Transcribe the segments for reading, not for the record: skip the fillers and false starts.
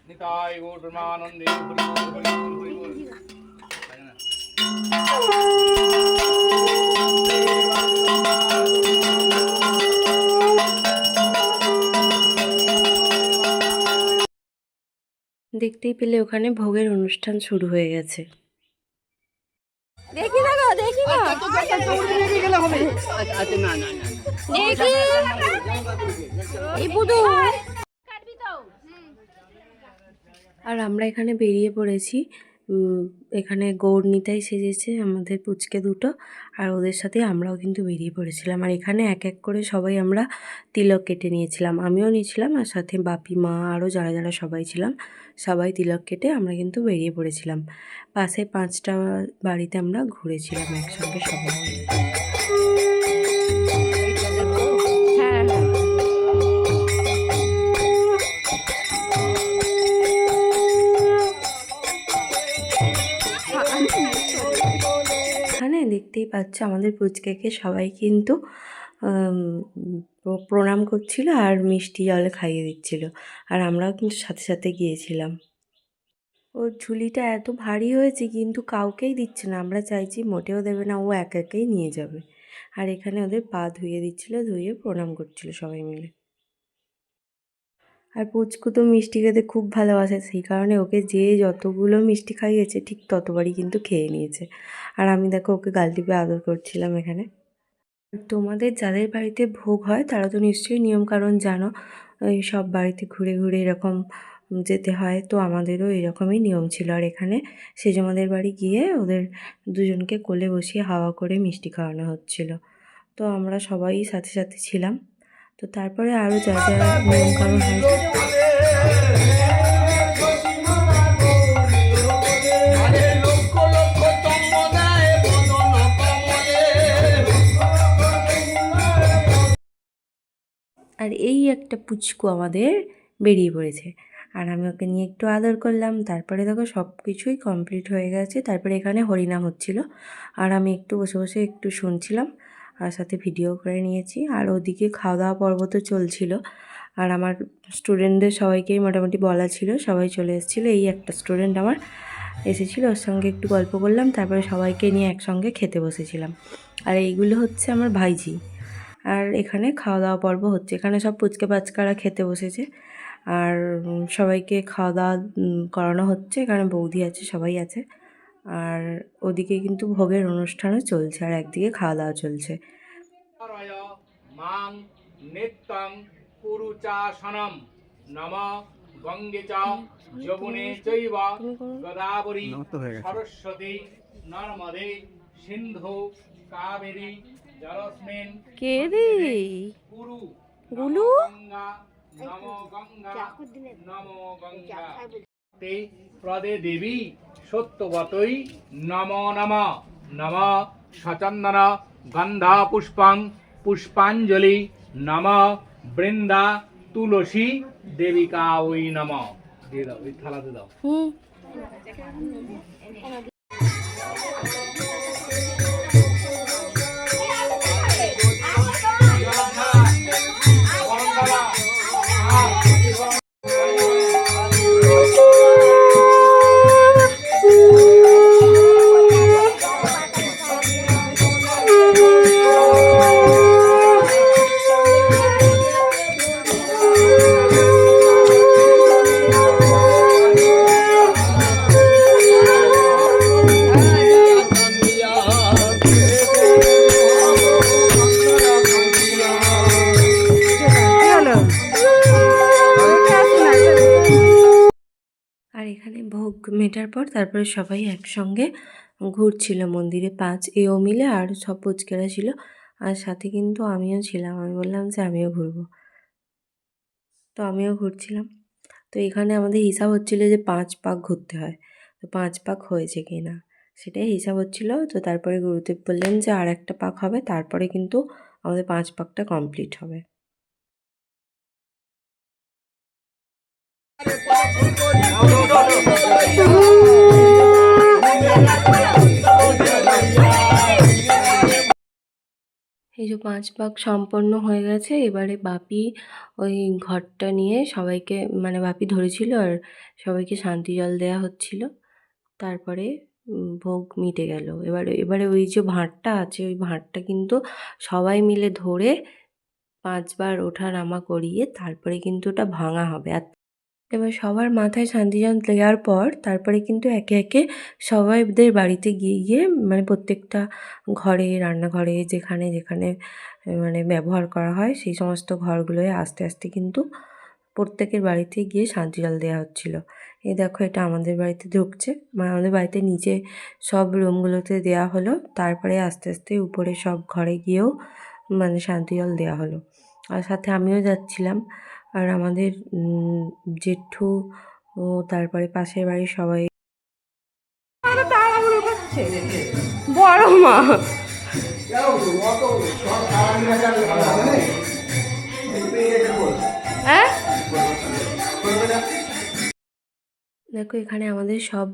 নিতাই গৌর প্রেমানন্দে হরি বল হরি বল হরি বল। দেখতেই পেলে ওখানে ভোগের অনুষ্ঠান শুরু হয়ে গেছে। দেখি না গো, দেখি না দেখি এই বুদু আর আমরা এখানে বেরিয়ে পড়েছি। এখানে গৌর নিতাই সেজেছে আমাদের পুচকে দুটো, আর ওদের সাথে আমরাও কিন্তু বেরিয়ে পড়েছিলাম। আর এখানে এক এক করে সবাই আমরা তিলক কেটে নিয়েছিলাম, আমিও নিয়েছিলাম, আর সাথে বাপি মা আরও যারা যারা সবাই ছিলাম সবাই তিলক কেটে আমরা কিন্তু বেরিয়ে পড়েছিলাম। পাশে 5টা বাড়িতে আমরা ঘুরেছিলাম একসঙ্গে সবাই। হ্যাঁ হ্যাঁ এখানে দেখতেই পাচ্ছ আমাদের পুচকাকে সবাই কিন্তু প্রণাম করছিল আর মিষ্টি জল খাইয়ে দিচ্ছিল, আর আমরাও কিন্তু সাথে সাথে গিয়েছিলাম। ওর ঝুলিটা এত ভারী হয়েছে কিন্তু কাউকেই দিচ্ছে না, আমরা চাইছি মোটেও দেবে না, ও একা একাই নিয়ে যাবে। আর এখানে ওদের পা ধুয়ে দিচ্ছিল, ধুয়ে প্রণাম করছিল সবাই মিলে। আর পুচকু তো মিষ্টি খেতে খুব ভালোবাসে, সেই কারণে ওকে যে যতগুলো মিষ্টি খাইয়েছে ঠিক ততবারই কিন্তু খেয়ে নিয়েছে। আর আমি দেখো ওকে গাল টিপে আদর করছিলাম এখানে। তোমাদের যাদের বাড়িতে ভোগ হয় তারা তো নিশ্চয়ই নিয়মকানুন জানো, এই সব বাড়িতে ঘুরে ঘুরে এরকম যেতে হয়, তো আমাদেরও এরকমই নিয়ম ছিল। আর এখানে সেজমাদের বাড়ি গিয়ে ওদের দুজনকে কোলে বসিয়ে হাওয়া করে মিষ্টি খাওয়ানো হচ্ছিল, তো আমরা সবাই সাথে সাথে ছিলাম। তো তারপরে আরও যা যা নিয়মকানুন হয়। আর এই একটা পুচকু আমাদের বেরিয়ে পড়েছে, আর আমি ওকে নিয়ে একটু আদর করলাম। তারপরে দেখো সব কিছুই কমপ্লিট হয়ে গেছে। তারপরে এখানে হরিনাম হচ্ছিল, আর আমি একটু বসে বসে একটু শুনছিলাম আর সাথে ভিডিও করে নিয়েছি। আর ওদিকে খাওয়া দাওয়া পর্ব তো চলছিল, আর আমার স্টুডেন্টদের সবাইকেই মোটামুটি বলা ছিল, সবাই চলে এসেছিলো। এই একটা স্টুডেন্ট আমার এসেছিলো, ওর সঙ্গে একটু গল্প করলাম, তারপরে সবাইকে নিয়ে একসঙ্গে খেতে বসেছিলাম। আর এইগুলো হচ্ছে আমার ভাইঝি। আর এখানে খাওয়া দাওয়া পর্ব হচ্ছে, এখানে সব পুচকে বাচ্চারা খেতে বসেছে, আর সবাইকে খাওয়া দাওয়া করানো হচ্ছে। এখানে বৌদি আছে, সবাই আছে, আর ওদিকে কিন্তু ভোগের অনুষ্ঠানও চলছে আর একদিকে খাওয়া দাওয়া চলছে। মাং নিত্যং পুরুচাসনম নম গঙ্গে চ যমুনে চৈব গোদাবরী সরস্বতী নর্মদে সিন্ধু কাবেরী জলস্মিন কে রে কুরু গুলু গঙ্গা নমো গঙ্গা নমো গঙ্গা তে প্রদে দেবী সত্যবতই নমো নমঃ নমঃ সচন্দন গন্ধা পুষ্পং পুষ্পাঞ্জলি নমঃ বৃন্দা তুলসী দেবিকা ওই নমঃ। দিয়ে দাও, এই থালাতে দাও। আর এখানে ভোগ মেটার পর তারপরে সবাই একসঙ্গে ঘুরছিল মন্দিরে, 5 এও মিলে, আর সব পুচকেরা ছিল, আর সাথে কিন্তু আমিও ছিলাম। আমি বললাম যে আমিও ঘুরবো, তো আমিও ঘুরছিলাম। তো এখানে আমাদের হিসাব হচ্ছিল যে 5 পাক ঘুরতে হয়, তো 5 পাক হয়েছে কি না সেটাই হিসাব হচ্ছিল। তো তারপরে গুরুদেব বললেন যে আর একটা পাক হবে, তারপরে কিন্তু আমাদের 5 পাকটা কমপ্লিট হবে। এই যে 5 ভাগ সম্পন্ন হয়ে গেছে। এবারে বাপি ওই ঘটটা নিয়ে সবাইকে, মানে বাপি ধরেছিল আর সবাইকে শান্তি জল দেয়া হচ্ছিল। তারপরে ভোগ মিটে গেল। এবারে ওই যে ভাঁড়টা আছে, ওই ভাঁড়টা কিন্তু সবাই মিলে ধরে 5 বার ওঠা-নামা করিয়ে তারপরে কিন্তু ওটা ভাঙা হবে। আর এবার সবার মাথায় শান্তি জল দেওয়ার পর তারপরে কিন্তু একে একে সবাইদের বাড়িতে গিয়ে গিয়ে মানে প্রত্যেকটা ঘরে, রান্নাঘরে, যেখানে যেখানে মানে ব্যবহার করা হয় সেই সমস্ত ঘরগুলোয় আস্তে আস্তে কিন্তু প্রত্যেকের বাড়িতে গিয়ে শান্তি জল দেওয়া হচ্ছিল। এই দেখো এটা আমাদের বাড়িতে ঢুকছে, মানে আমাদের বাড়িতে নিচে সব রুমগুলোতে দেওয়া হলো, তারপরে আস্তে আস্তে উপরে সব ঘরে গিয়েও মানে শান্তি জল দেওয়া হলো। আর সাথে আমিও যাচ্ছিলাম। আর আমাদের জেঠু ও তারপরে পাশের বাড়ির সবাই বড় মা হ্যাঁ দেখো এখানে আমাদের সব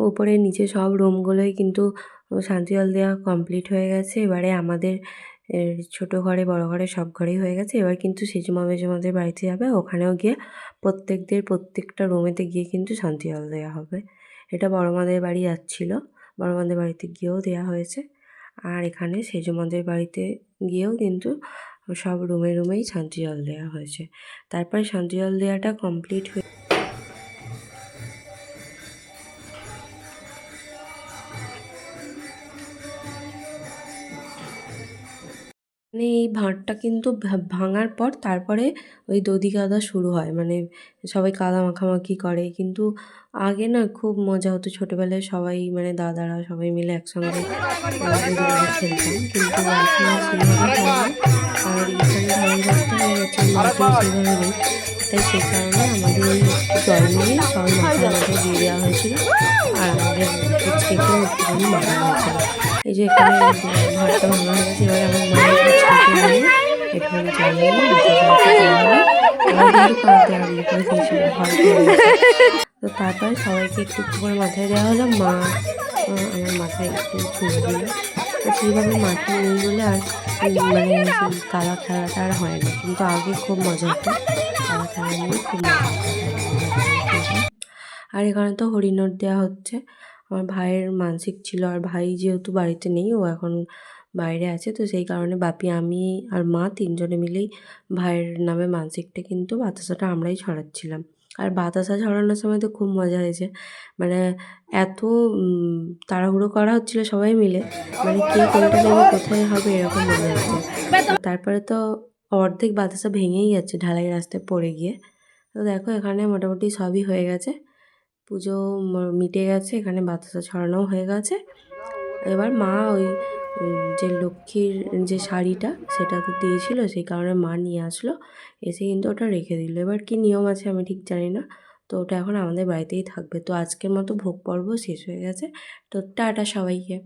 উপরে নিচে সব রুমগুলোই কিন্তু শান্তি জল দেওয়া কমপ্লিট হয়ে গেছে। এবারে আমাদের ছোট ঘরে, বড় ঘরে সব ঘরেই হয়ে গেছে। এবার কিন্তু সেজমা মেজমাদের বাড়িতে যাবে, ওখানেও গিয়ে প্রত্যেকটা রুমেতে গিয়ে কিন্তু শান্তি জল দেওয়া হবে। এটা বড় মাদের বাড়ি যাচ্ছিল, বড় মাদের বাড়িতে গিয়েও দেওয়া হয়েছে। আর এখানে সেজমাদের বাড়িতে গিয়েও কিন্তু সব রুমেই শান্তি জল দেওয়া হয়েছে। তারপরে শান্তি জল দেওয়াটা কমপ্লিট হয়ে মানে এই ভাঁড়টা কিন্তু ভাঙার পর তারপরে ওই দধি কাদা শুরু হয়, মানে সবাই কাদা মাখামাখি করে। কিন্তু আগে না খুব মজা হতো ছোটোবেলায়, সবাই মানে দাদারা সবাই মিলে একসঙ্গে দধি কাদা খেলতাম, কিন্তু এখন আর সেইভাবে হয় না। আর এখানে ধান গাছটা হয়ে গেছে, মাটিও সেইভাবে নেই, তাই সেই কারণে আমাদের ওই জল নিয়ে সবাই মাথার মধ্যে দিয়ে দেওয়া হয়েছিল। আর আমাদের পুচকেকেও একটুখানি মাখানো হয়েছিল। এই যে এখানে ভাতটা ভাঙা হয়ে গেছে, এবারে আমার মায়ের পুচকেকে নিয়ে একটুখানি জল নিয়ে মাথার মধ্যে দেওয়া হলো। আমার কিন্তু কাঁদতে আরম্ভ করে দিয়েছিল, ভয় পেয়ে গেছে। তো তারপরে সবাইকে একটু একটু করে মাথায় দেওয়া হলো। মা আমার মাথায় একটু ছুঁয়ে দিল। তো সেইভাবে মাটি নেই বলে আর মানে সেই কাদা খেলাটা আর হয় না, কিন্তু আগে খুব মজা হতো কাদা খেলা নিয়ে, খুব মজা হতো। আর এখানে তো হরিনোট দেওয়া হচ্ছে। আমার ভাইয়ের মানসিক ছিল, আর ভাই যেহেতু বাড়িতে নেই, ও এখন বাইরে আছে, তো সেই কারণে বাপি, আমি আর মা তিনজনে মিলেই ভাইয়ের নামে মানসিকটা কিন্তু বাতাসাটা আমরাই ছড়াচ্ছিলাম। আর বাতাসা ছড়ানোর সময় তো খুব মজা হয়েছে, মানে এত তাড়াহুড়ো করা হচ্ছিলো সবাই মিলে, মানে কে কোনটা নেবে কোথায় হবে এরকম মনে হচ্ছে। তারপরে তো অর্ধেক বাতাসা ভেঙেই যাচ্ছে ঢালাই রাস্তায় পড়ে গিয়ে। তো দেখো এখানে মোটামুটি সবই হয়ে গেছে, পুজো মিটে গেছে, এখানে বাতাসা ছড়ানোও হয়ে গেছে। এবার মা ওই যে লক্ষ্মীর যে শাড়িটা সেটা তো দিয়েছিল, সেই কারণে মা নিয়ে আসলো, এসে কিন্তু ওটা রেখে দিল। এবার কি নিয়ম আছে আমি ঠিক জানি না, তো ওটা এখন আমাদের বাড়িতেই থাকবে। তো আজকের মতো ভোগ পর্ব শেষ হয়ে গেছে। তো টাটা সবাইকে।